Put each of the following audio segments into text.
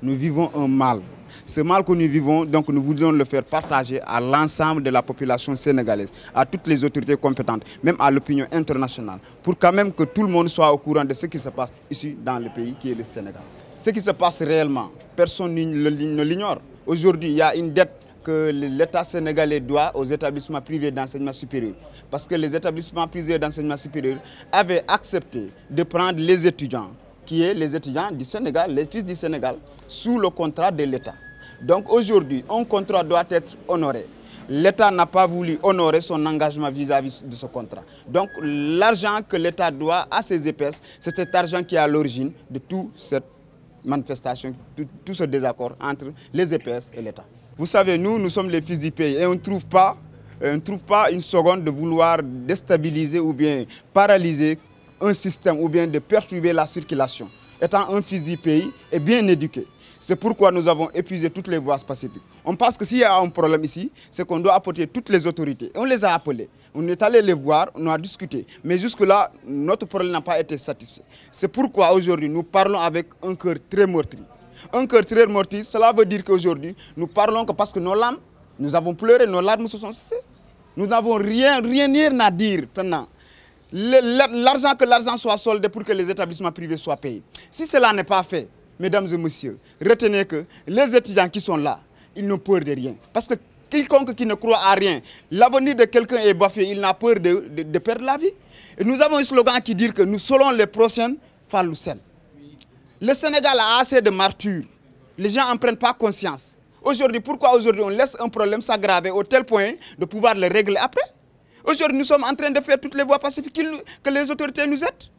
nous vivons un mal. Ce mal que nous vivons, donc nous voulons le faire partager à l'ensemble de la population sénégalaise, à toutes les autorités compétentes, même à l'opinion internationale, pour quand même que tout le monde soit au courant de ce qui se passe ici dans le pays qui est le Sénégal. Ce qui se passe réellement, personne ne l'ignore. Aujourd'hui, il y a une dette que l'État sénégalais doit aux établissements privés d'enseignement supérieur. Parce que les établissements privés d'enseignement supérieur avaient accepté de prendre les étudiants, qui sont les étudiants du Sénégal, les fils du Sénégal, sous le contrat de l'État. Donc aujourd'hui, un contrat doit être honoré. L'État n'a pas voulu honorer son engagement vis-à-vis de ce contrat. Donc l'argent que l'État doit à ces EPS, c'est cet argent qui est à l'origine de toute cette manifestation, tout ce désaccord entre les EPS et l'État. Vous savez, nous sommes les fils du pays et on ne trouve pas une seconde de vouloir déstabiliser ou bien paralyser un système ou bien de perturber la circulation. Étant un fils du pays et bien éduqué. C'est pourquoi nous avons épuisé toutes les voies pacifiques. On pense que s'il y a un problème ici, c'est qu'on doit apporter toutes les autorités. On les a appelés, on est allé les voir, on a discuté. Mais jusque-là, notre problème n'a pas été satisfait. C'est pourquoi aujourd'hui, nous parlons avec un cœur très meurtri. Un cœur très meurtri, cela veut dire qu'aujourd'hui, nous parlons que parce que nos larmes, nous avons pleuré, nos larmes se sont cessées. Nous n'avons rien à dire maintenant. Que l'argent soit soldé pour que les établissements privés soient payés. Si cela n'est pas fait, mesdames et messieurs, retenez que les étudiants qui sont là, ils n'ont peur de rien. Parce que quiconque qui ne croit à rien, l'avenir de quelqu'un est bafoué, il n'a peur de perdre la vie. Et nous avons un slogan qui dit que nous serons les prochaines Falloussen. Le Sénégal a assez de martyrs. Les gens n'en prennent pas conscience. Aujourd'hui, pourquoi aujourd'hui on laisse un problème s'aggraver au tel point de pouvoir le régler après? Aujourd'hui, nous sommes en train de faire toutes les voies pacifiques que les autorités nous aident.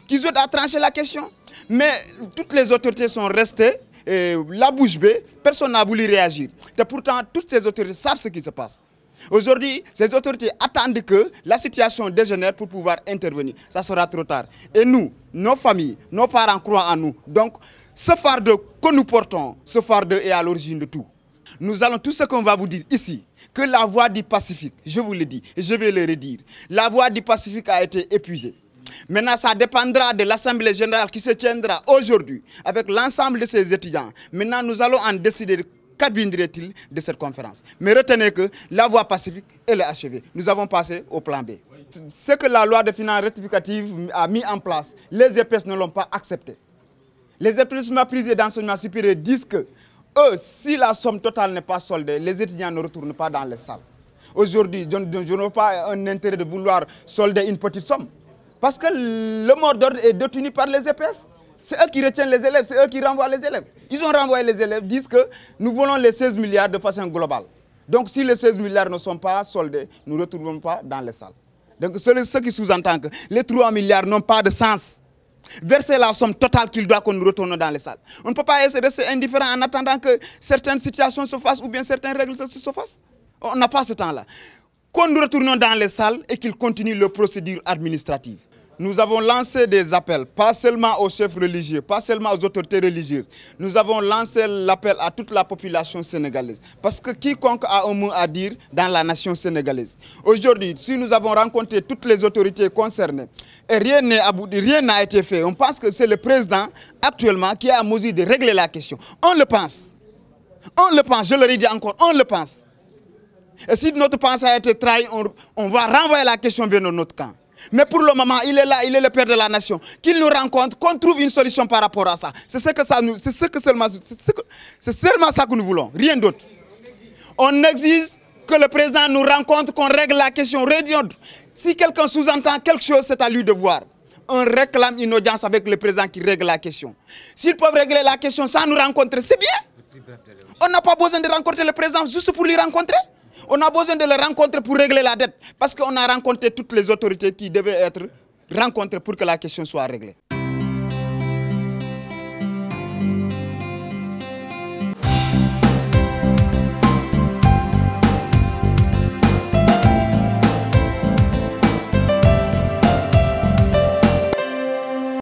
Qu'ils aident à trancher la question. Mais toutes les autorités sont restées la bouche bée, personne n'a voulu réagir. Et pourtant, toutes ces autorités savent ce qui se passe. Aujourd'hui, ces autorités attendent que la situation dégénère pour pouvoir intervenir. Ça sera trop tard. Et nous, nos familles, nos parents croient en nous. Donc, ce fardeau que nous portons, ce fardeau est à l'origine de tout. Nous allons, tout ce qu'on va vous dire ici, que la voie du Pacifique, je vous le dis, et je vais le redire, la voie du Pacifique a été épuisée. Maintenant, ça dépendra de l'Assemblée générale qui se tiendra aujourd'hui avec l'ensemble de ces étudiants. Maintenant, nous allons en décider qu'adviendrait-il de cette conférence. Mais retenez que la voie pacifique, elle est achevée. Nous avons passé au plan B. Ce que la loi de finances rectificative a mis en place, les EPS ne l'ont pas accepté. Les établissements privés d'enseignement supérieur disent que eux, si la somme totale n'est pas soldée, les étudiants ne retournent pas dans les salles. Aujourd'hui, je n'ai pas un intérêt de vouloir solder une petite somme. Parce que le mot d'ordre est détenu par les EPS. C'est eux qui retiennent les élèves, c'est eux qui renvoient les élèves. Ils ont renvoyé les élèves, disent que nous voulons les 16 milliards de façon globale. Donc si les 16 milliards ne sont pas soldés, nous ne retournons pas dans les salles. Donc ce qui sous-entend que les 3 milliards n'ont pas de sens. Verser la somme totale qu'il doit qu'on nous retourne dans les salles. On ne peut pas rester indifférent en attendant que certaines situations se fassent ou bien certaines règles se fassent. On n'a pas ce temps-là. Qu'on nous retournons dans les salles et qu'ils continuent leur procédure administrative. Nous avons lancé des appels, pas seulement aux chefs religieux, pas seulement aux autorités religieuses. Nous avons lancé l'appel à toute la population sénégalaise. Parce que quiconque a un mot à dire dans la nation sénégalaise. Aujourd'hui, si nous avons rencontré toutes les autorités concernées et rien n'a été fait, on pense que c'est le président actuellement qui a à mesure de régler la question. On le pense. On le pense, je le redis encore, on le pense. Et si notre pensée a été trahie, on va renvoyer la question vers notre camp. Mais pour le moment, il est là, il est le père de la nation. Qu'il nous rencontre, qu'on trouve une solution par rapport à ça. C'est seulement ça que nous voulons, rien d'autre. On exige que le président nous rencontre, qu'on règle la question. Si quelqu'un sous-entend quelque chose, c'est à lui de voir. On réclame une audience avec le président qui règle la question. S'ils peuvent régler la question sans nous rencontrer, c'est bien. On n'a pas besoin de rencontrer le président juste pour lui rencontrer. On a besoin de le rencontrer pour régler la dette. Parce qu'on a rencontré toutes les autorités qui devaient être rencontrées pour que la question soit réglée.